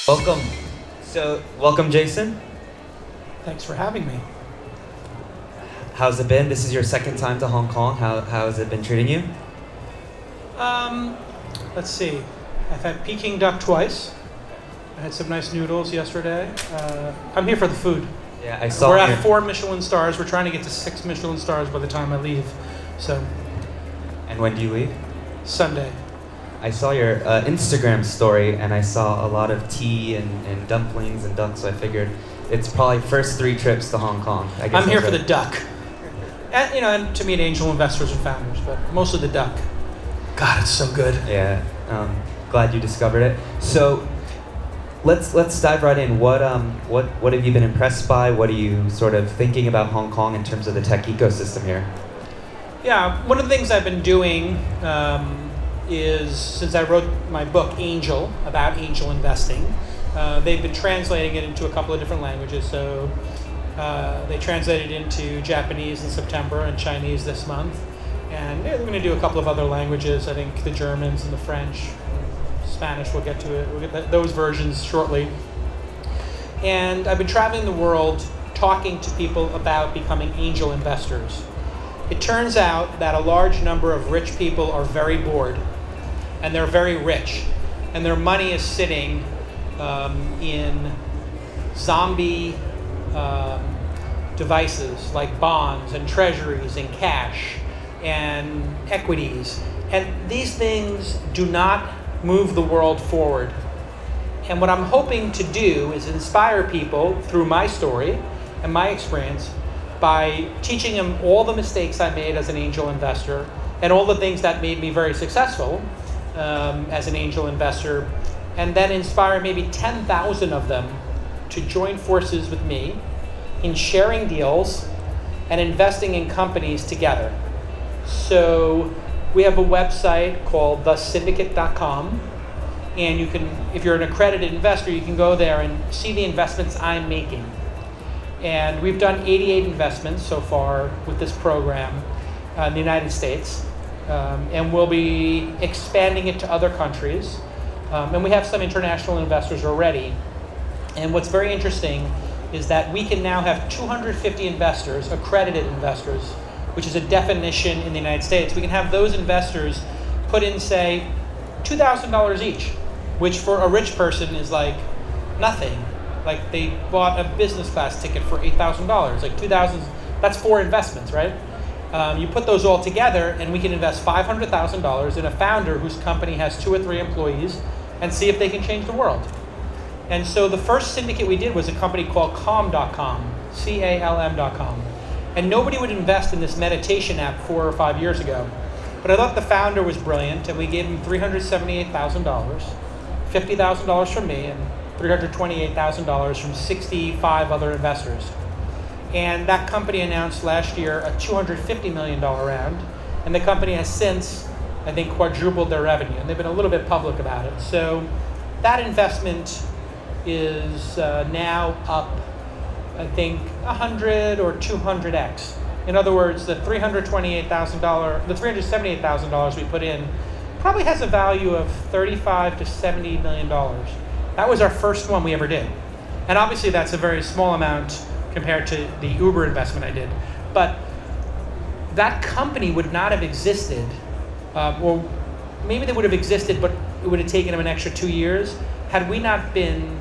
Welcome. Welcome, Jason. Thanks for having me. How's it been? This is your second time to Hong Kong. How has it been treating you? Let's see. I've had Peking duck twice. I had some nice noodles yesterday. I'm here for the food. Yeah, I saw. We're at 4 Michelin stars. We're trying to get to 6 Michelin stars by the time I leave. So. And when do you leave? Sunday. I saw your Instagram story, and I saw a lot of tea and dumplings and duck. So I figured it's probably first 3 trips to Hong Kong. I guess I'm here for the duck, and to meet angel investors and founders, but mostly the duck. God, it's so good. Yeah, glad you discovered it. So let's dive right in. What have you been impressed by? What are you sort of thinking about Hong Kong in terms of the tech ecosystem here? Yeah, one of the things I've been doing is, since I wrote my book Angel, about angel investing, they've been translating it into a couple of different languages. So they translated into Japanese in September and Chinese this month. And they're going to do a couple of other languages. I think the Germans and the French, Spanish, we'll get to it. We'll get those versions shortly. And I've been traveling the world talking to people about becoming angel investors. It turns out that a large number of rich people are very bored, and they're very rich, and their money is sitting in zombie devices like bonds and treasuries and cash and equities. And these things do not move the world forward. And what I'm hoping to do is inspire people through my story and my experience by teaching them all the mistakes I made as an angel investor and all the things that made me very successful as an angel investor, and then inspire maybe 10,000 of them to join forces with me in sharing deals and investing in companies together. So we have a website called thesyndicate.com, and you can, if you're an accredited investor, you can go there and see the investments I'm making. And we've done 88 investments so far with this program in the United States, and we'll be expanding it to other countries. And we have some international investors already. And what's very interesting is that we can now have 250 investors, accredited investors, which is a definition in the United States. We can have those investors put in, say, $2,000 each, which for a rich person is like nothing. Like they bought a business class ticket for $8,000. Like 2,000, that's 4 investments, right? You put those all together, and we can invest $500,000 in a founder whose company has 2 or 3 employees, and see if they can change the world. And so the first syndicate we did was a company called Calm.com, CALM.com. And nobody would invest in this meditation app 4 or 5 years ago. But I thought the founder was brilliant, and we gave him $378,000, $50,000 from me, and $328,000 from 65 other investors. And that company announced last year a $250 million round, and the company has since, I think, quadrupled their revenue, and they've been a little bit public about it. So that investment is now up, I think, 100 or 200x. In other words, the $378,000 we put in probably has a value of $35 to $70 million. That was our first one we ever did. And obviously that's a very small amount compared to the Uber investment I did. But that company would not have existed, or maybe they would have existed, but it would have taken them an extra 2 years, had we not been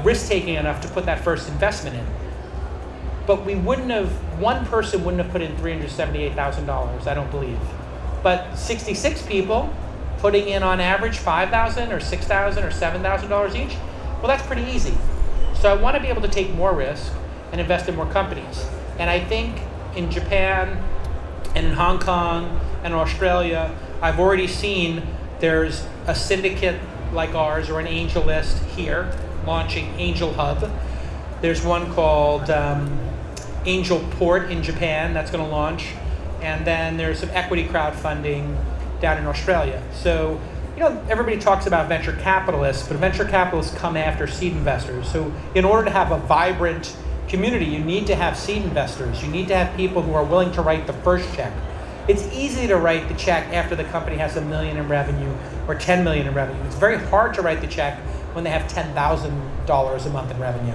risk-taking enough to put that first investment in. But we wouldn't have, one person wouldn't have put in $378,000, I don't believe. But 66 people putting in on average $5,000 or $6,000 or $7,000 each, well, that's pretty easy. So I want to be able to take more risk and invest in more companies. And I think in Japan and in Hong Kong and Australia, I've already seen there's a syndicate like ours or an angel list here launching Angel Hub. There's one called Angel Port in Japan that's going to launch. And then there's some equity crowdfunding down in Australia. So, everybody talks about venture capitalists, but venture capitalists come after seed investors. So in order to have a vibrant community, you need to have seed investors. You need to have people who are willing to write the first check. It's easy to write the check after the company has $1 million in revenue or $10 million in revenue. It's very hard to write the check when they have $10,000 a month in revenue.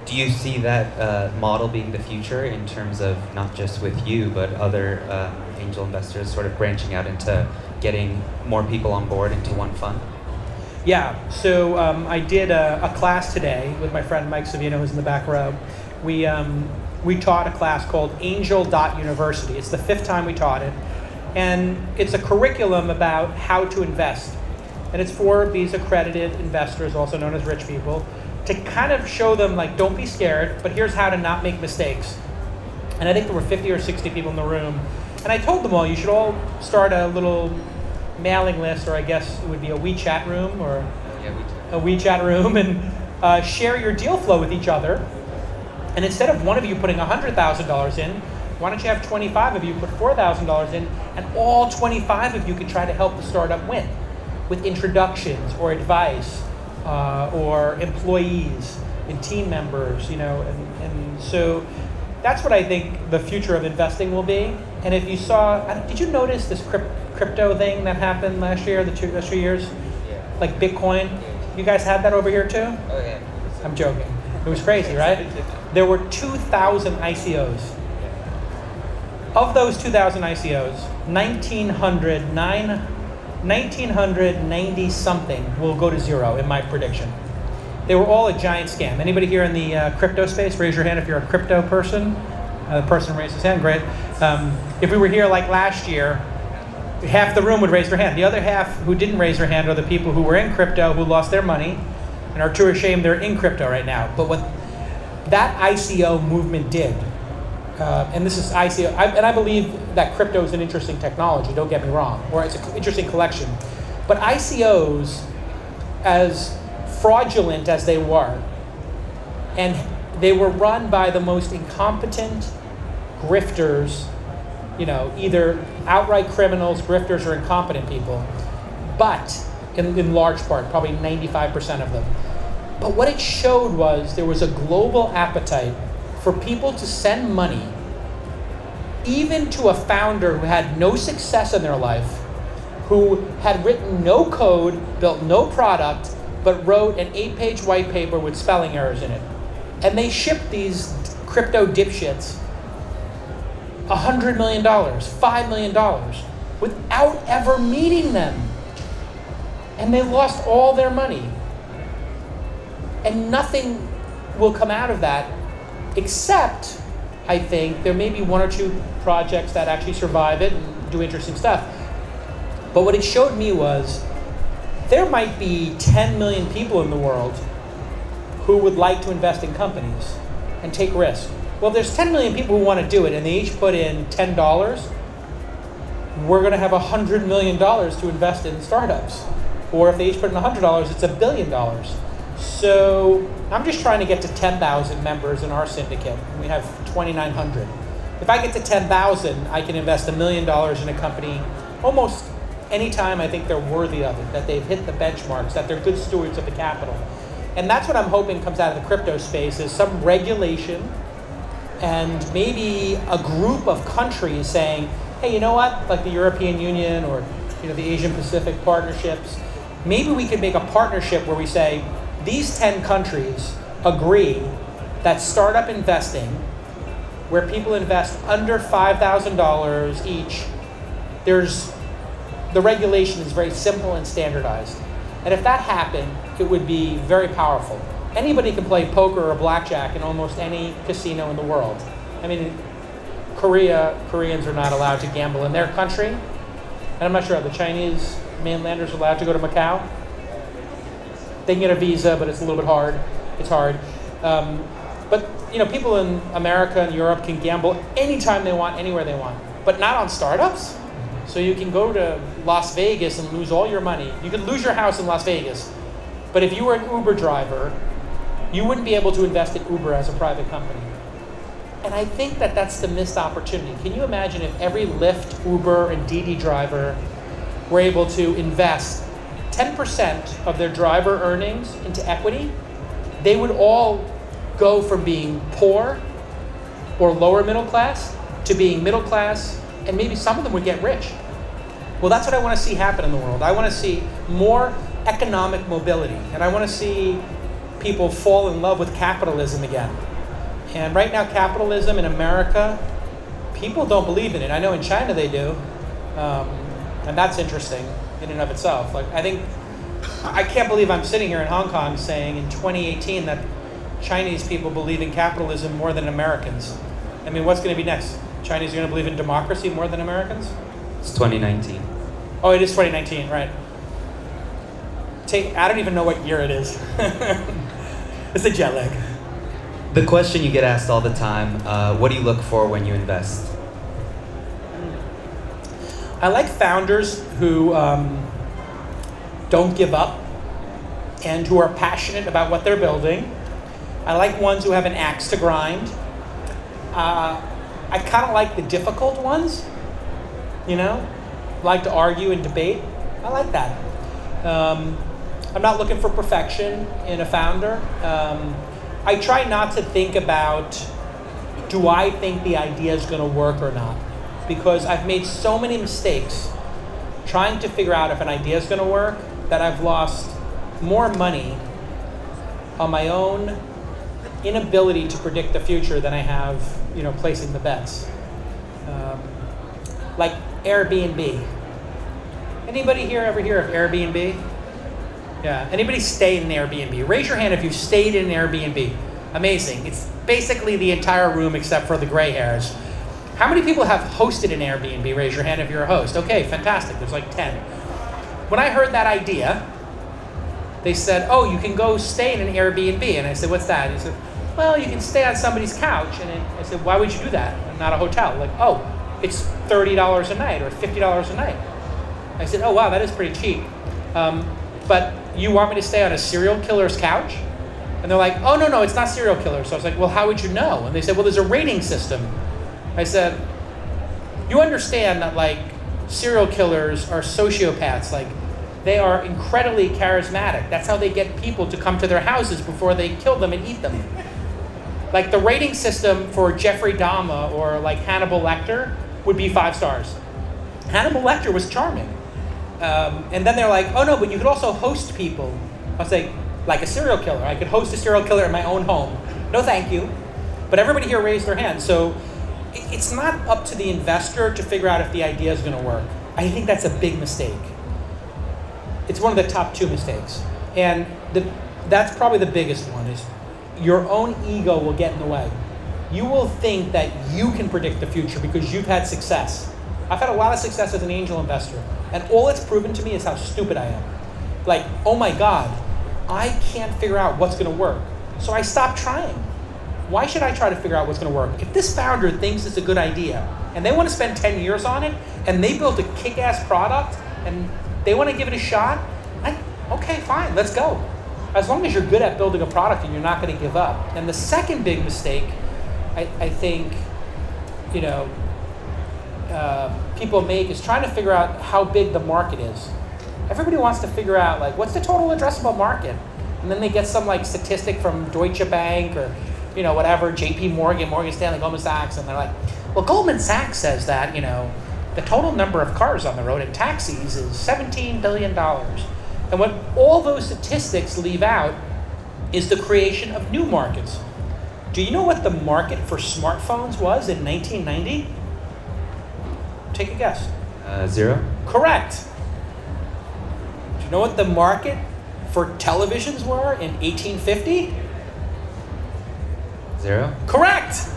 Do you see that model being the future in terms of not just with you, but other angel investors sort of branching out into getting more people on board into one fund? Yeah, so I did a class today with my friend Mike Savino, who's in the back row. We taught a class called Angel.University. It's the 5th time we taught it. And it's a curriculum about how to invest. And it's for these accredited investors, also known as rich people, to kind of show them, like, don't be scared, but here's how to not make mistakes. And I think there were 50 or 60 people in the room. And I told them all, you should all start a little mailing list, or I guess it would be a WeChat room, or a WeChat room, and share your deal flow with each other. And instead of one of you putting $100,000 in, why don't you have 25 of you put $4,000 in, and all 25 of you can try to help the startup win with introductions or advice or employees and team members, and so that's what I think the future of investing will be. And if you saw, did you notice this crypto thing that happened last year, the last 2 years? Yeah. Like Bitcoin? You guys had that over here too? Oh yeah. I'm joking. It was crazy, right? There were 2,000 ICOs. Of those 2,000 ICOs, 1,990 something will go to zero in my prediction. They were all a giant scam. Anybody here in the crypto space, raise your hand if you're a crypto person. The person raised his hand, great. If we were here like last year, half the room would raise their hand. The other half who didn't raise their hand are the people who were in crypto, who lost their money, and are too ashamed they're in crypto right now. But what that ICO movement did, and this is ICO, and I believe that crypto is an interesting technology, don't get me wrong, or it's an interesting collection. But ICOs, as fraudulent as they were, and they were run by the most incompetent grifters, either outright criminals, grifters, or incompetent people, but in large part, probably 95% of them. But what it showed was there was a global appetite for people to send money, even to a founder who had no success in their life, who had written no code, built no product, but wrote an 8-page white paper with spelling errors in it. And they shipped these crypto dipshits $100 million, $5 million, without ever meeting them. And they lost all their money. And nothing will come out of that, except, I think, there may be 1 or 2 projects that actually survive it and do interesting stuff. But what it showed me was there might be 10 million people in the world who would like to invest in companies and take risk. Well, if there's 10 million people who want to do it and they each put in $10, we're going to have $100 million to invest in startups. Or if they each put in $100, it's $1 billion. So I'm just trying to get to 10,000 members in our syndicate. We have 2,900. If I get to 10,000, I can invest $1 million in a company almost anytime I think they're worthy of it, that they've hit the benchmarks, that they're good stewards of the capital. And that's what I'm hoping comes out of the crypto space, is some regulation and maybe a group of countries saying, hey, you know what, like the European Union or the Asian Pacific partnerships, maybe we could make a partnership where we say, these 10 countries agree that startup investing, where people invest under $5,000 each, the regulation is very simple and standardized. And if that happened, it would be very powerful. Anybody can play poker or blackjack in almost any casino in the world. I mean, in Koreans are not allowed to gamble in their country. And I'm not sure, the Chinese mainlanders are allowed to go to Macau? They can get a visa, but it's a little bit hard. It's hard. But people in America and Europe can gamble anytime they want, anywhere they want. But not on startups. So you can go to Las Vegas and lose all your money. You could lose your house in Las Vegas. But if you were an Uber driver, you wouldn't be able to invest in Uber as a private company. And I think that that's the missed opportunity. Can you imagine if every Lyft, Uber, and Didi driver were able to invest 10% of their driver earnings into equity? They would all go from being poor or lower middle class to being middle class, and maybe some of them would get rich. Well, that's what I want to see happen in the world. I want to see more economic mobility. And I want to see people fall in love with capitalism again. And right now, capitalism in America, people don't believe in it. I know in China they do. And that's interesting in and of itself. Like, I can't believe I'm sitting here in Hong Kong saying in 2018 that Chinese people believe in capitalism more than Americans. I mean, what's going to be next? Chinese are going to believe in democracy more than Americans? It's 2019. Oh, it is 2019, right. I don't even know what year it is. It's a jet lag. The question you get asked all the time, what do you look for when you invest? I like founders who don't give up and who are passionate about what they're building. I like ones who have an axe to grind. I kind of like the difficult ones, like to argue and debate. I like that. I'm not looking for perfection in a founder. I try not to think about, do I think the idea is going to work or not? Because I've made so many mistakes trying to figure out if an idea is going to work that I've lost more money on my own inability to predict the future than I have, placing the bets. Like Airbnb. Anybody here ever hear of Airbnb? Yeah. Anybody stay in an Airbnb? Raise your hand if you've stayed in an Airbnb. Amazing. It's basically the entire room except for the gray hairs. How many people have hosted an Airbnb? Raise your hand if you're a host. Okay, fantastic. There's like 10. When I heard that idea, they said, oh, you can go stay in an Airbnb. And I said, what's that? He said, well, you can stay on somebody's couch. And I said, why would you do that? Not a hotel. Like, oh, it's $30 a night or $50 a night. I said, oh, wow, that is pretty cheap. But you want me to stay on a serial killer's couch? And they're like, oh, no, it's not serial killer. So I was like, well, how would you know? And they said, well, there's a rating system. I said, you understand that, like, serial killers are sociopaths. Like, they are incredibly charismatic. That's how they get people to come to their houses before they kill them and eat them. Like, the rating system for Jeffrey Dahmer or, like, Hannibal Lecter would be 5 stars. Hannibal Lecter was charming. And then they're like, oh, no, but you could also host people. I was like a serial killer. I could host a serial killer in my own home. No, thank you. But everybody here raised their hand. So it's not up to the investor to figure out if the idea is going to work. I think that's a big mistake. It's one of the top 2 mistakes. And that's probably the biggest one, is your own ego will get in the way. You will think that you can predict the future because you've had success. I've had a lot of success as an angel investor, and all it's proven to me is how stupid I am. Like, oh my God, I can't figure out what's going to work. So I stopped trying. Why should I try to figure out what's going to work? If this founder thinks it's a good idea, and they want to spend 10 years on it, and they built a kick-ass product, and they want to give it a shot, okay, fine, let's go. As long as you're good at building a product and you're not going to give up. And the second big mistake, I think, people make is trying to figure out how big the market is. Everybody wants to figure out, like, what's the total addressable market? And then they get some, like, statistic from Deutsche Bank or, whatever, JP Morgan, Morgan Stanley, Goldman Sachs, and they're like, well, Goldman Sachs says that, the total number of cars on the road and taxis is $17 billion. And what all those statistics leave out is the creation of new markets. Do you know what the market for smartphones was in 1990? Take a guess. 0? Correct. Do you know what the market for televisions were in 1850? 0? Correct.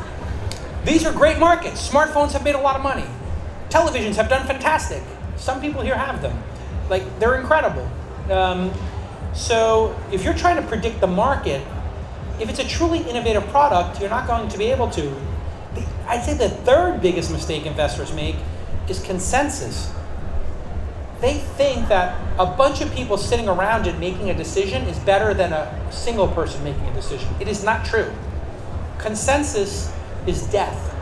These are great markets. Smartphones have made a lot of money. Televisions have done fantastic. Some people here have them. Like, they're incredible. So if you're trying to predict the market, if it's a truly innovative product, you're not going to be able to. I'd say the third biggest mistake investors make is consensus. They think that a bunch of people sitting around it making a decision is better than a single person making a decision. It is not true. Consensus is death.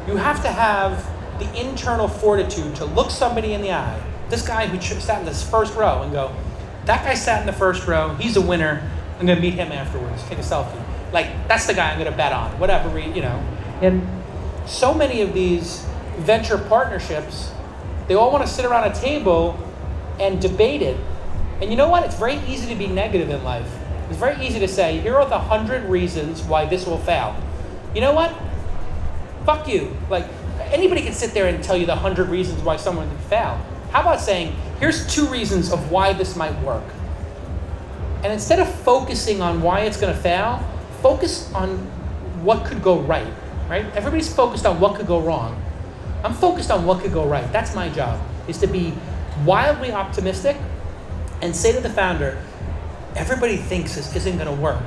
You have to have the internal fortitude to look somebody in the eye. This guy who sat in this first row and go, that guy sat in the first row, he's a winner, I'm going to meet him afterwards, take a selfie. Like, that's the guy I'm going to bet on, whatever, And so many of these venture partnerships, they all want to sit around a table and debate it. And you know what? It's very easy to be negative in life. It's very easy to say, here are the 100 reasons why this will fail. You know what? Fuck you. Like, anybody can sit there and tell you the 100 reasons why someone would fail. How about saying, here's 2 reasons of why this might work. And instead of focusing on why it's going to fail, focus on what could go right? Everybody's focused on what could go wrong. I'm focused on what could go right. That's my job, is to be wildly optimistic and say to the founder, everybody thinks this isn't going to work.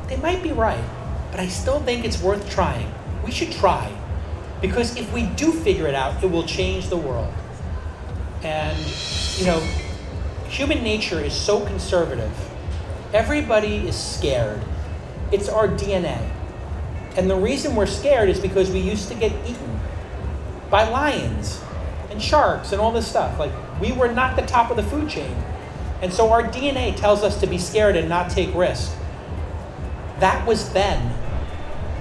They might be right, but I still think it's worth trying. We should try. Because if we do figure it out, it will change the world. And, human nature is so conservative. Everybody is scared. It's our DNA. And the reason we're scared is because we used to get eaten by lions and sharks and all this stuff. Like, we were not the top of the food chain. And so our DNA tells us to be scared and not take risks. That was then.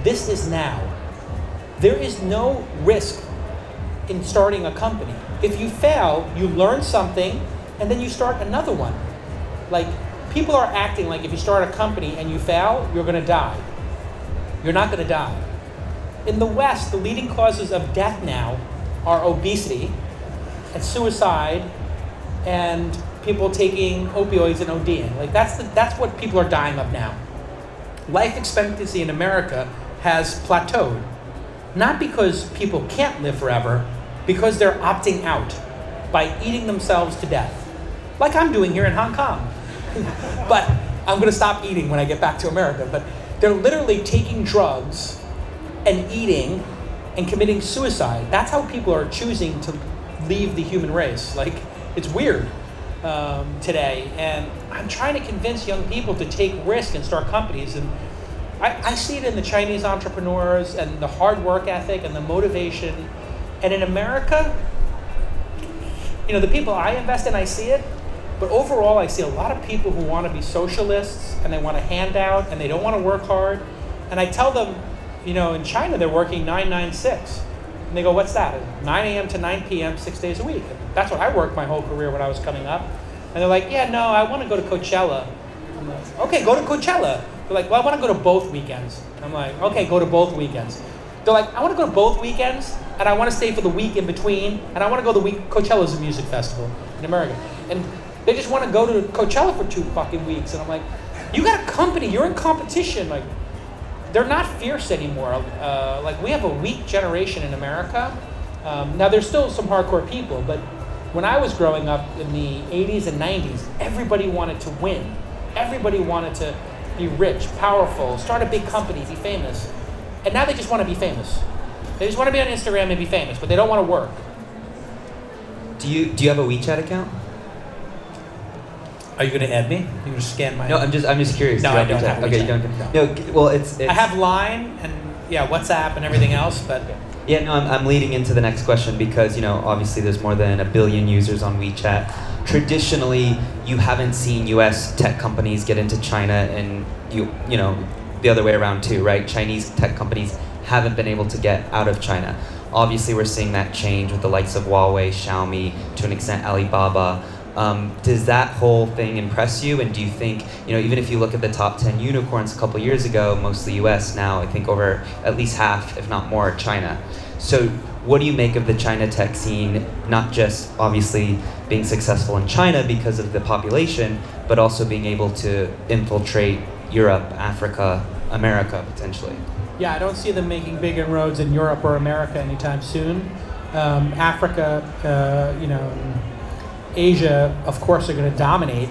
This is now. There is no risk in starting a company. If you fail, you learn something, and then you start another one. Like, people are acting like if you start a company and you fail, you're going to die. You're not going to die. In the West, the leading causes of death now are obesity and suicide and people taking opioids and ODing. Like, that's what people are dying of now. Life expectancy in America has plateaued. Not because people can't live forever, because they're opting out by eating themselves to death. Like I'm doing here in Hong Kong. But I'm going to stop eating when I get back to America. But they're literally taking drugs and eating and committing suicide. That's how people are choosing to leave the human race. Like, it's weird today. And I'm trying to convince young people to take risk and start companies. And I see it in the Chinese entrepreneurs and the hard work ethic and the motivation. And in America, the people I invest in, I see it. But overall, I see a lot of people who want to be socialists and they want to hand out and they don't want to work hard. And I tell them, in China, they're working 9-9-6. And they go, what's that? 9 a.m. to 9 p.m., 6 days a week. And that's what I worked my whole career when I was coming up. And they're like, yeah, no, I want to go to Coachella. I'm like, okay, go to Coachella. They're like, well, I want to go to both weekends. I'm like, okay, go to both weekends. They're like, I want to go to both weekends, and I want to stay for the week in between, and I want to go the week. Coachella's a music festival in America. And they just want to go to Coachella for 2 fucking weeks. And I'm like, you got a company, you're in competition. Like, they're not fierce anymore. Like, we have a weak generation in America. Now, there's still some hardcore people, but when I was growing up in the 80s and 90s, everybody wanted to win. Everybody wanted to be rich, powerful, start a big company, be famous. And now they just want to be famous. They just want to be on Instagram and be famous, but they don't want to work. Do you have a WeChat account? Are you going to add me? You're going to scan my... No, I'm just curious. No, I don't have WeChat. Okay, you don't. No, well, it's... I have Line and WhatsApp and everything else, but... Yeah, no, I'm leading into the next question because, obviously there's more than 1 billion users on WeChat. Traditionally, you haven't seen U.S. tech companies get into China, and the other way around too, right? Chinese tech companies haven't been able to get out of China. Obviously, we're seeing that change with the likes of Huawei, Xiaomi, to an extent Alibaba. Does that whole thing impress you? And do you think, even if you look at the top 10 unicorns a couple years ago, mostly US, now I think over at least half, if not more, China. So what do you make of the China tech scene, not just obviously being successful in China because of the population, but also being able to infiltrate Europe, Africa, America, potentially? Yeah, I don't see them making big inroads in Europe or America anytime soon. Africa, Asia, of course, are going to dominate.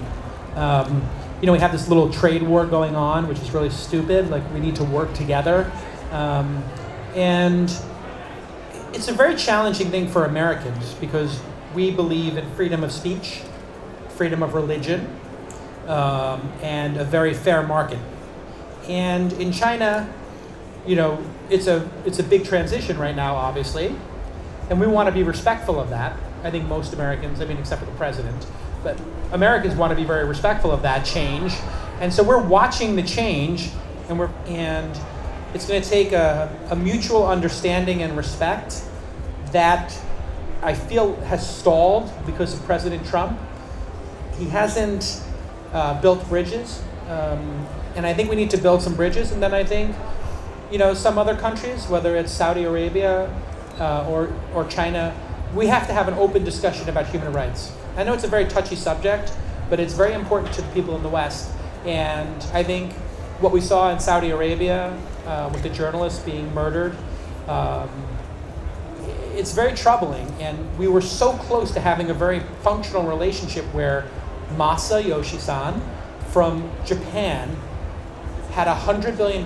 We have this little trade war going on, which is really stupid. Like, we need to work together. And it's a very challenging thing for Americans because we believe in freedom of speech, freedom of religion, and a very fair market. And in China, it's a big transition right now, obviously, and we want to be respectful of that. I think most Americans, except for the president, but Americans want to be very respectful of that change. And so we're watching the change, and it's going to take a mutual understanding and respect that I feel has stalled because of President Trump. he hasn't built bridges, and I think we need to build some bridges. And then I think, some other countries, whether it's Saudi Arabia or China, we have to have an open discussion about human rights. I know it's a very touchy subject, but it's very important to the people in the West. And I think what we saw in Saudi Arabia with the journalists being murdered, it's very troubling. And we were so close to having a very functional relationship where Masa Yoshi-san from Japan had $100 billion,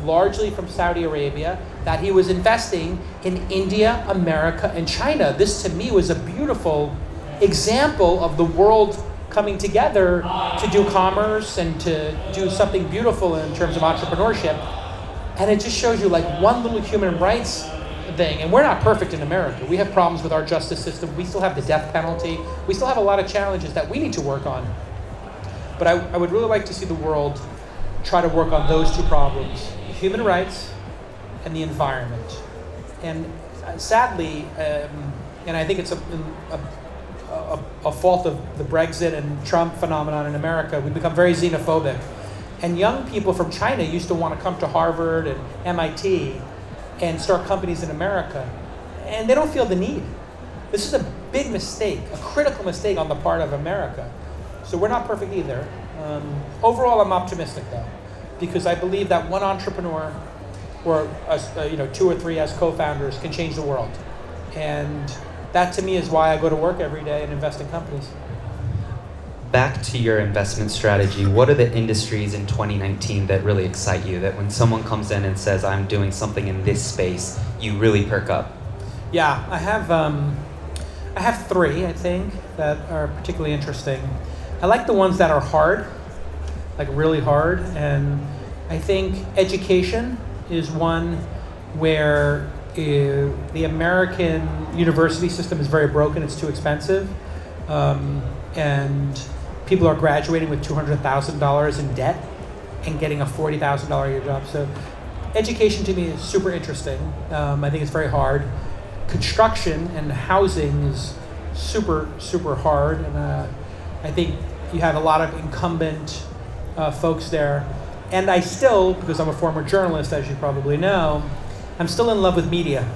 largely from Saudi Arabia, that he was investing in India, America, and China. This, to me, was a beautiful example of the world coming together to do commerce and to do something beautiful in terms of entrepreneurship. And it just shows you one little human rights thing. And we're not perfect in America. We have problems with our justice system. We still have the death penalty. We still have a lot of challenges that we need to work on. But I would really like to see the world try to work on those two problems: human rights and the environment. And sadly, and I think it's a fault of the Brexit and Trump phenomenon in America, we've become very xenophobic. And young people from China used to want to come to Harvard and MIT and start companies in America, and they don't feel the need. This is a big mistake, a critical mistake on the part of America. So we're not perfect either. Overall, I'm optimistic though, because I believe that one entrepreneur or two or three as co-founders can change the world. And that to me is why I go to work every day and invest in companies. Back to your investment strategy, what are the industries in 2019 that really excite you? That when someone comes in and says, I'm doing something in this space, you really perk up? Yeah, I have three, I think, that are particularly interesting. I like the ones that are hard, really hard. And I think education is one where the American university system is very broken. It's too expensive. And people are graduating with $200,000 in debt and getting a $40,000 a year job. So education to me is super interesting. I think it's very hard. Construction and housing is super, super hard. And I think you have a lot of incumbent folks there. And I still, because I'm a former journalist, as you probably know, I'm still in love with media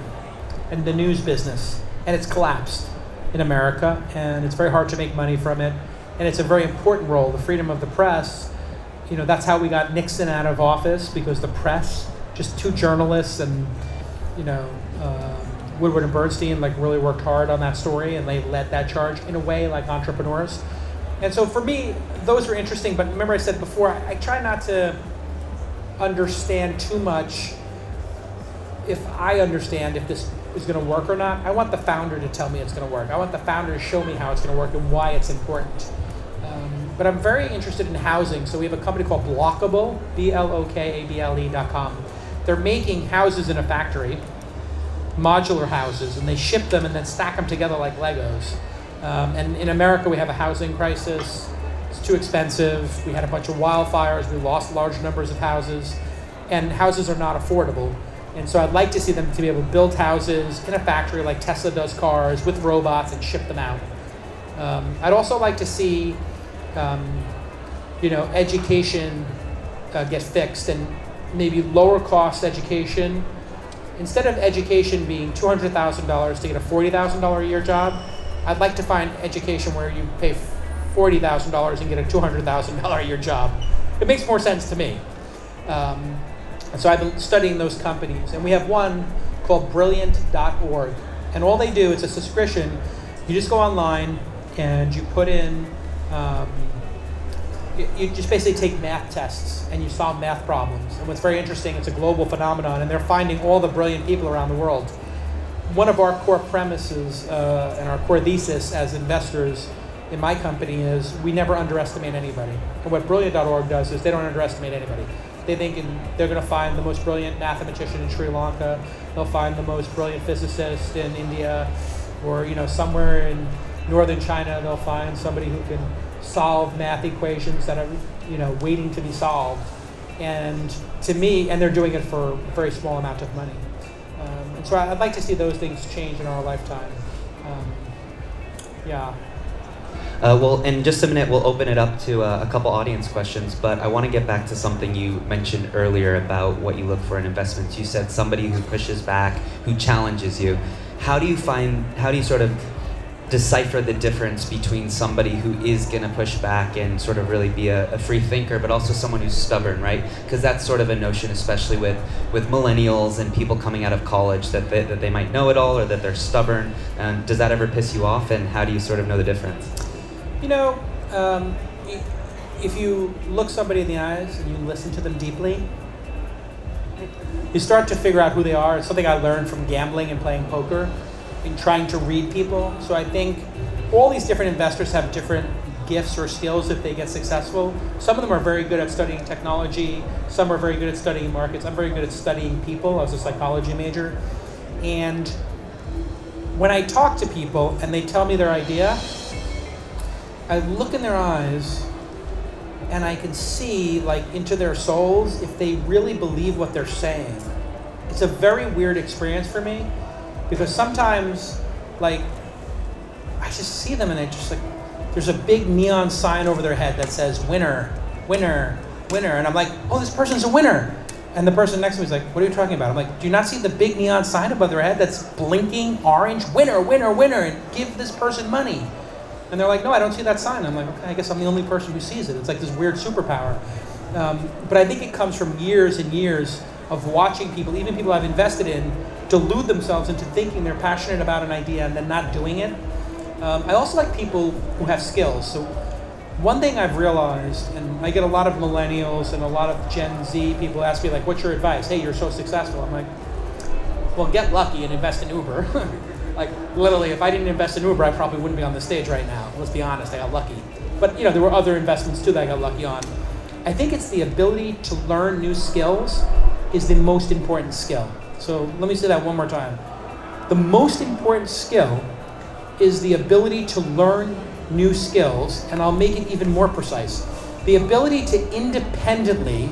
and the news business. And it's collapsed in America, and it's very hard to make money from it. And it's a very important role, the freedom of the press. That's how we got Nixon out of office, because the press, just two journalists and, Woodward and Bernstein really worked hard on that story, and they led that charge in a way like entrepreneurs. And so for me, those are interesting. But remember I said before, I try not to understand too much. If I understand if this is going to work or not, I want the founder to tell me it's going to work. I want the founder to show me how it's going to work and why it's important. But I'm very interested in housing. So we have a company called Blockable, BLOKABLE.com. They're making houses in a factory, modular houses, and they ship them and then stack them together like Legos. And in America, we have a housing crisis. It's too expensive. We had a bunch of wildfires. We lost large numbers of houses, and houses are not affordable. And so I'd like to see them to be able to build houses in a factory like Tesla does cars with robots and ship them out. I'd also like to see, education get fixed, and maybe lower cost education. Instead of education being $200,000 to get a $40,000 a year job, I'd like to find education where you pay $40,000 and get a $200,000 a year job. It makes more sense to me. And so I've been studying those companies. And we have one called Brilliant.org. And all they do, it's a subscription. You just go online and you put in, you just basically take math tests and you solve math problems. And what's very interesting, it's a global phenomenon, and they're finding all the brilliant people around the world. One of our core premises and our core thesis as investors in my company is we never underestimate anybody. And what Brilliant.org does is they don't underestimate anybody. They think they're going to find the most brilliant mathematician in Sri Lanka. They'll find the most brilliant physicist in India, or somewhere in northern China. They'll find somebody who can solve math equations that are waiting to be solved. And to me, and they're doing it for a very small amount of money. And so I'd like to see those things change in our lifetime. Yeah. Well, in just a minute, we'll open it up to a couple audience questions, but I want to get back to something you mentioned earlier about what you look for in investments. You said somebody who pushes back, who challenges you. How do you sort of decipher the difference between somebody who is going to push back and sort of really be a free thinker, but also someone who's stubborn, right? Because that's sort of a notion, especially with millennials and people coming out of college, that they might know it all or that they're stubborn. And does that ever piss you off, and how do you sort of know the difference? You know, if you look somebody in the eyes and you listen to them deeply, you start to figure out who they are. It's something I learned from gambling and playing poker and trying to read people. So I think all these different investors have different gifts or skills if they get successful. Some of them are very good at studying technology. Some are very good at studying markets. I'm very good at studying people. I was a psychology major. And when I talk to people and they tell me their idea, I look in their eyes and I can see like into their souls if they really believe what they're saying. It's a very weird experience for me because sometimes like I just see them and they just like, there's a big neon sign over their head that says winner, winner, winner. And I'm like, oh, this person's a winner. And the person next to me is like, what are you talking about? I'm like, do you not see the big neon sign above their head that's blinking orange? Winner, winner, winner, and give this person money. And they're like, no, I don't see that sign. I'm like, okay, I guess I'm the only person who sees it. It's like this weird superpower. But I think it comes from years and years of watching people, even people I've invested in, delude themselves into thinking they're passionate about an idea and then not doing it. I also like people who have skills. So one thing I've realized, and I get a lot of millennials and a lot of Gen Z people ask me, like, what's your advice? Hey, you're so successful. I'm like, well, get lucky and invest in Uber. Like, literally, if I didn't invest in Uber, I probably wouldn't be on the stage right now. Let's be honest, I got lucky. But, you know, there were other investments, too, that I got lucky on. I think it's the ability to learn new skills is the most important skill. So let me say that one more time. The most important skill is the ability to learn new skills, and I'll make it even more precise. The ability to independently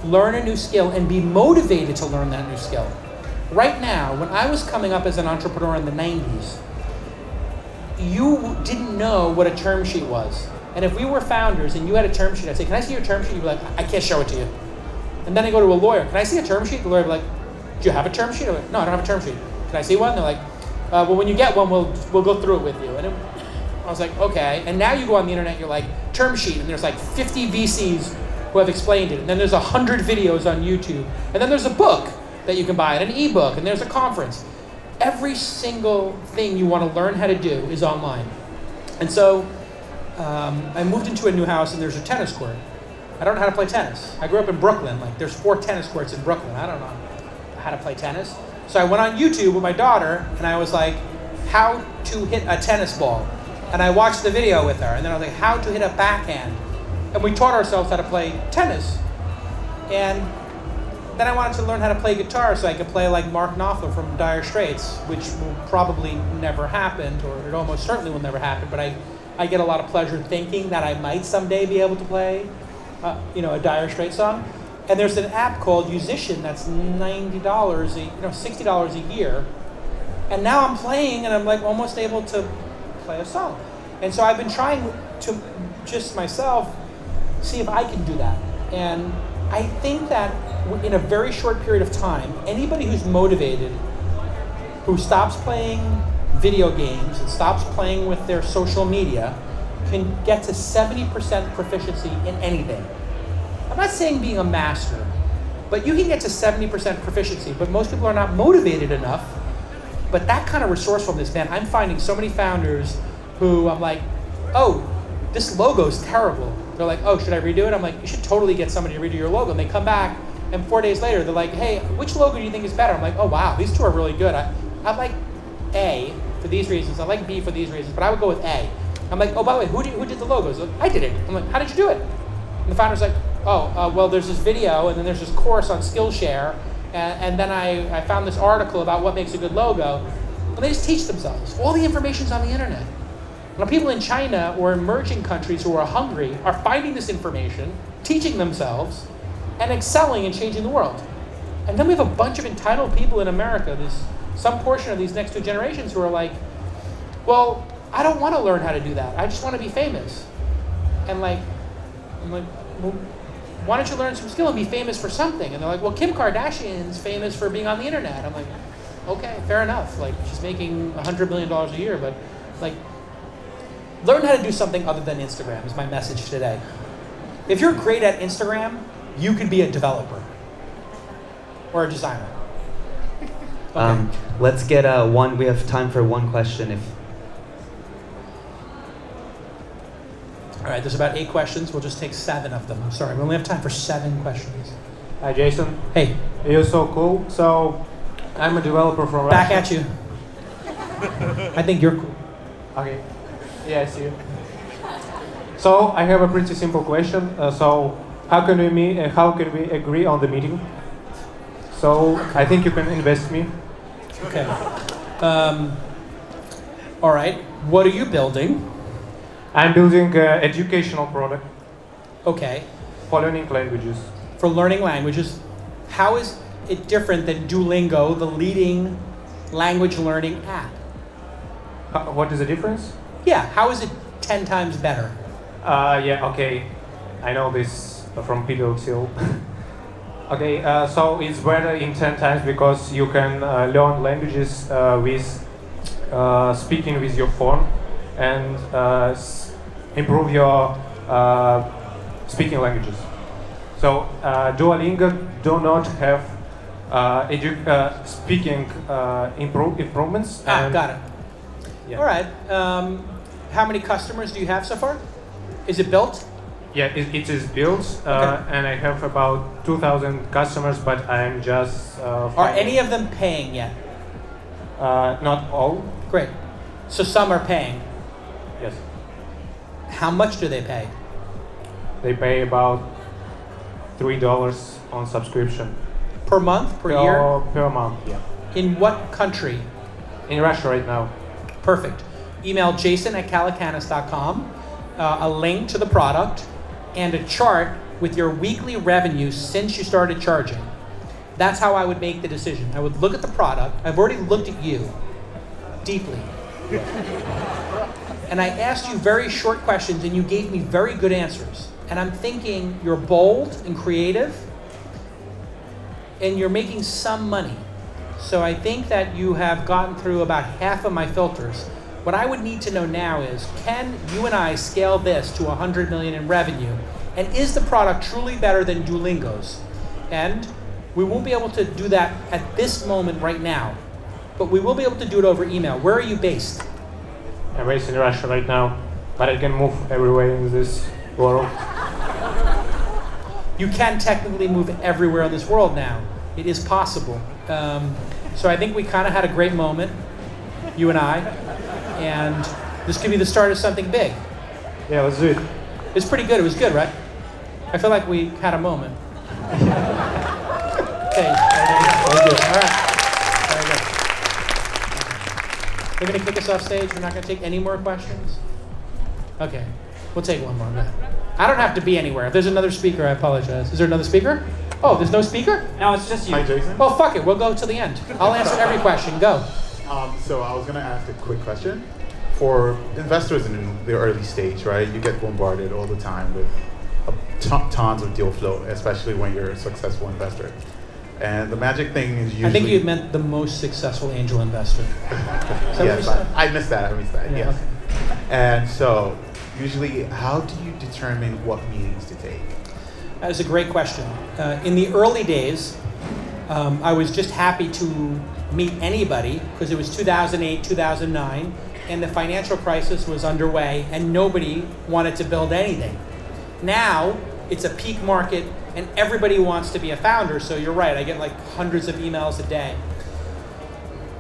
learn a new skill and be motivated to learn that new skill. Right now, when I was coming up as an entrepreneur in the 90s, you didn't know what a term sheet was. And if we were founders and you had a term sheet, I'd say, can I see your term sheet? You'd be like, I can't show it to you. And then I go to a lawyer, can I see a term sheet? The lawyer would be like, do you have a term sheet? I'm like, no, I don't have a term sheet. Can I see one? They're like, well, when you get one, we'll go through it with you. And I was like, okay. And now you go on the internet, you're like, term sheet, and there's like 50 VCs who have explained it. And then there's 100 videos on YouTube. And then there's a book that you can buy, and an ebook, and there's a conference. Every single thing you want to learn how to do is online. And so I moved into a new house, and there's a tennis court. I don't know how to play tennis. I grew up in Brooklyn. Like, there's 4 tennis courts in Brooklyn. I don't know how to play tennis. So I went on YouTube with my daughter, and I was like, how to hit a tennis ball. And I watched the video with her, and then I was like, how to hit a backhand. And we taught ourselves how to play tennis. And then I wanted to learn how to play guitar so I could play like Mark Knopfler from Dire Straits, which will probably never happen, or it almost certainly will never happen, but I get a lot of pleasure thinking that I might someday be able to play a Dire Straits song. And there's an app called Musician that's $90, $60 a year. And now I'm playing and I'm like almost able to play a song. And so I've been trying to just myself see if I can do that. And I think that in a very short period of time, anybody who's motivated, who stops playing video games and stops playing with their social media, can get to 70% proficiency in anything. I'm not saying being a master, but you can get to 70% proficiency, but most people are not motivated enough. But that kind of resourcefulness, man, I'm finding so many founders who I'm like, oh, this logo's terrible. They're like, oh, should I redo it? I'm like, you should totally get somebody to redo your logo. And they come back, and 4 days later, they're like, hey, which logo do you think is better? I'm like, oh, wow, these two are really good. I like A for these reasons. I like B for these reasons, but I would go with A. I'm like, oh, by the way, who did the logos? Like, I did it. I'm like, how did you do it? And the founder's like, well, there's this video, and then there's this course on Skillshare, and then I found this article about what makes a good logo. And they just teach themselves. All the information's on the internet. Now, people in China or emerging countries who are hungry are finding this information, teaching themselves, and excelling and changing the world. And then we have a bunch of entitled people in America, there's some portion of these next 2 generations who are like, well, I don't want to learn how to do that. I just want to be famous. And like, I'm like, well, why don't you learn some skill and be famous for something? And they're like, well, Kim Kardashian's famous for being on the internet. I'm like, okay, fair enough. Like, she's making $100 million a year, but like, learn how to do something other than Instagram is my message today. If you're great at Instagram, you could be a developer or a designer. Okay. Let's get one. We have time for one question. All right, there's about 8 questions. We'll just take 7 of them. I'm sorry, we only have time for 7 questions. Hi, Jason. Hey. You're so cool. So, I'm a developer from Back Russia. at you. I think you're cool. Okay. Yeah, I see you. So, I have a pretty simple question. So, how can we agree on the meeting? So, I think you can invest me. Okay. All right. What are you building? I'm building an educational product Okay. for learning languages. For learning languages, how is it different than Duolingo, the leading language learning app? What is the difference? Yeah, how is it 10 times better? Yeah, okay. I know this from Peter Thiel. Okay, so it's better in 10 times because you can learn languages with speaking with your phone and improve your speaking languages. So Duolingo do not have speaking improvements. Got it. Yeah. All right. How many customers do you have so far? Is it built? Yeah, it is built, Okay. and I have about 2,000 customers, but I'm just... Are any of them paying yet? Not all, Great. So some are paying. yes. How much do they pay? They pay about $3 on subscription. Per month? Per year? Per month, yeah. In what country? In Russia right now. Perfect. Email jason@calacanis.com, a link to the product, and a chart with your weekly revenue since you started charging. That's how I would make the decision. I would look at the product. I've already looked at you deeply. And I asked you very short questions, and you gave me very good answers. And I'm thinking you're bold and creative, and you're making some money. So I think that you have gotten through about half of my filters. What I would need to know now is, can you and I scale this to 100 million in revenue? And is the product truly better than Duolingo's? And we won't be able to do that at this moment right now, but we will be able to do it over email. Where are you based? I'm based in Russia right now, but I can move everywhere in this world. You can technically move everywhere in this world now. It is possible. So I think we kind of had a great moment, you and I, and this could be the start of something big. Yeah, let's do it. It's pretty good. It was good, right? I feel like we had a moment. Okay. Very good. All right. Very good. They're going to kick us off stage. We're not going to take any more questions? Okay. We'll take one more. Go ahead. I don't have to be anywhere. If there's another speaker, I apologize. Is there another speaker? Oh, there's no speaker? No, it's just you. Hi, Jason. Well, fuck it. We'll go to the end. I'll answer every question. Go. So I was going to ask a quick question. For investors in the early stage, right, you get bombarded all the time with tons of deal flow, especially when you're a successful investor. And the magic thing is usually... I think you meant the most successful angel investor. Yes, I missed that. Yeah, yes. okay. And so, usually, how do you determine what meetings to take? That is a great question. In the early days, I was just happy to meet anybody because it was 2008, 2009, and the financial crisis was underway, and nobody wanted to build anything. Now, it's a peak market, and everybody wants to be a founder, so you're right, I get like hundreds of emails a day.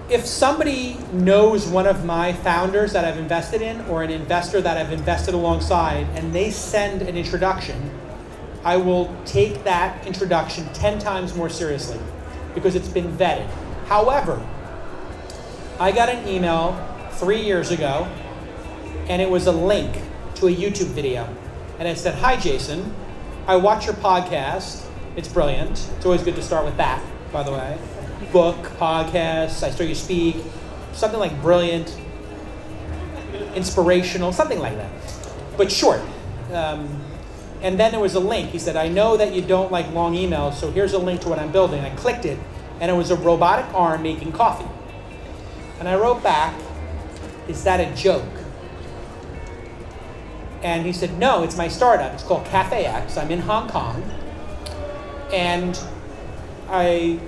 If somebody knows one of my founders that I've invested in, or an investor that I've invested alongside, and they send an introduction, I will take that introduction 10 times more seriously because it's been vetted. However, I got an email 3 years ago, and it was a link to a YouTube video. And it said, "Hi, Jason. I watch your podcast. It's brilliant." It's always good to start with that, by the way. Book, podcasts, I saw you speak. Something like brilliant. inspirational, something like that, but short. And then there was a link. He said, I know that you don't like long emails, so here's a link to what I'm building. I clicked it, and it was a robotic arm making coffee. And I wrote back, is that a joke? And he said, no, it's my startup. It's called Cafe X. I'm in Hong Kong. And I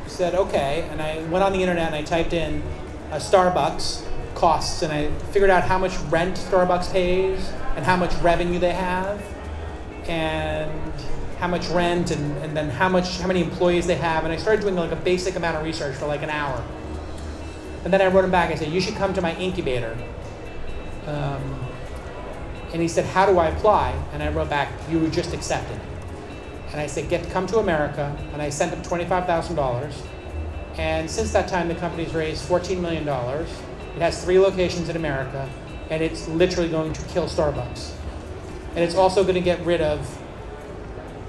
said, okay. And I went on the internet and I typed in Starbucks costs, and I figured out how much rent Starbucks pays and how much revenue they have and how much rent and then how many employees they have. And I started doing like a basic amount of research for like an hour. And then I wrote him back. I said, you should come to my incubator. And he said, how do I apply? And I wrote back, you were just accepted. And I said, come to America. And I sent him $25,000. And since that time, the company's raised $14 million. It has 3 locations in America. And it's literally going to kill Starbucks. And it's also going to get rid of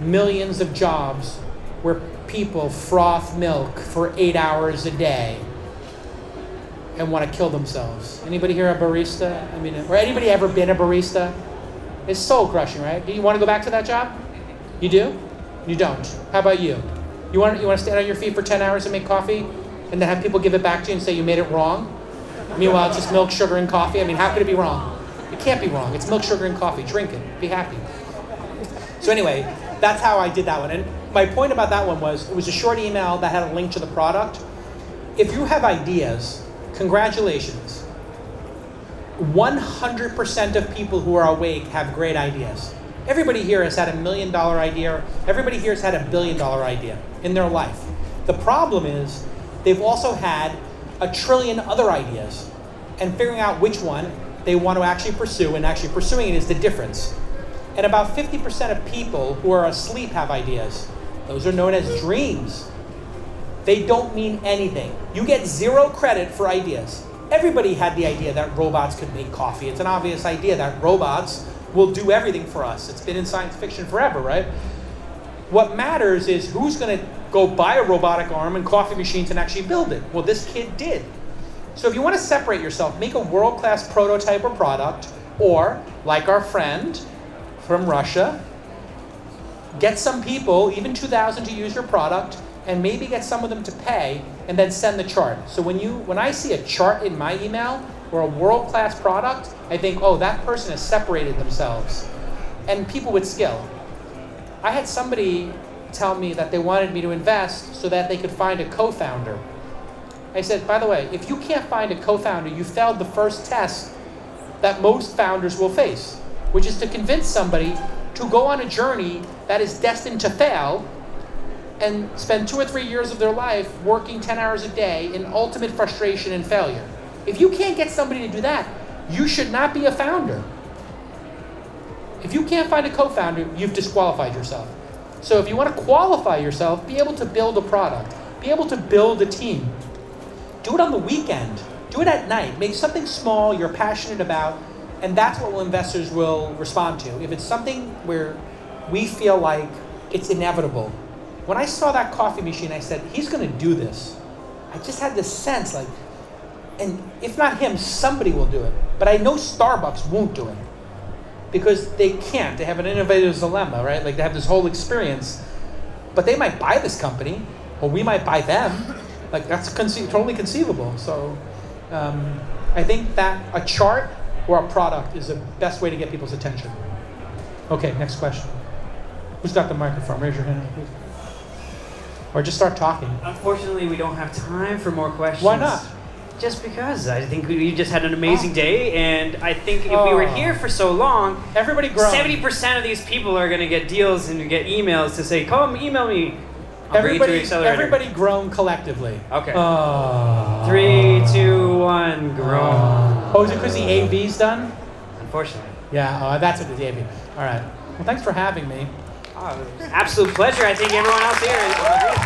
millions of jobs where people froth milk for 8 hours a day and want to kill themselves. Anybody here a barista? I mean, or anybody ever been a barista? It's soul crushing, right? Do you want to go back to that job? You do? You don't. How about you? You want to stand on your feet for 10 hours and make coffee and then have people give it back to you and say you made it wrong? Meanwhile, it's just milk, sugar, and coffee. I mean, how could it be wrong? It can't be wrong. It's milk, sugar, and coffee. Drink it. Be happy. So anyway, that's how I did that one. And my point about that one was, it was a short email that had a link to the product. If you have ideas, congratulations. 100% of people who are awake have great ideas. Everybody here has had $1 million idea. Everybody here has had $1 billion idea in their life. The problem is they've also had 1 trillion other ideas, and figuring out which one they want to actually pursue, and actually pursuing it is the difference. And about 50% of people who are asleep have ideas. Those are known as dreams. They don't mean anything. You get 0 credit for ideas. Everybody had the idea that robots could make coffee. It's an obvious idea that robots will do everything for us. It's been in science fiction forever, right? What matters is who's going to go buy a robotic arm and coffee machines and actually build it. Well, this kid did. So if you want to separate yourself, make a world-class prototype or product, or, like our friend from Russia, get some people, even 2,000, to use your product, and maybe get some of them to pay, and then send the chart. So when I see a chart in my email or a world-class product, I think, oh, that person has separated themselves. And people with skill. I had somebody tell me that they wanted me to invest so that they could find a co-founder. I said, by the way, if you can't find a co-founder, you failed the first test that most founders will face, which is to convince somebody to go on a journey that is destined to fail and spend 2 or 3 years of their life working 10 hours a day in ultimate frustration and failure. If you can't get somebody to do that, you should not be a founder. If you can't find a co-founder, you've disqualified yourself. So if you want to qualify yourself, be able to build a product, be able to build a team. Do it on the weekend. Do it at night. Make something small you're passionate about, and that's what investors will respond to. If it's something where we feel like it's inevitable. When I saw that coffee machine, I said, he's going to do this. I just had this sense like, and if not him, somebody will do it. But I know Starbucks won't do it because they can't. They have an innovator's dilemma, right? Like they have this whole experience, but they might buy this company, or we might buy them. Like that's totally conceivable. So I think that a chart or a product is the best way to get people's attention. Okay, next question. Who's got the microphone? Raise your hand, please. Or just start talking. Unfortunately, we don't have time for more questions. Why not? Just because I think we just had an amazing day, and I think if we were here for so long, everybody grown. 70% of these people are going to get deals and get emails to say, "Come email me." Everybody grown collectively. Okay. 3, 2, 1, grown. Oh, is it because the AV's done? Unfortunately. Yeah, that's what the AV. All right. Well, thanks for having me. Absolute pleasure. I think everyone else here is.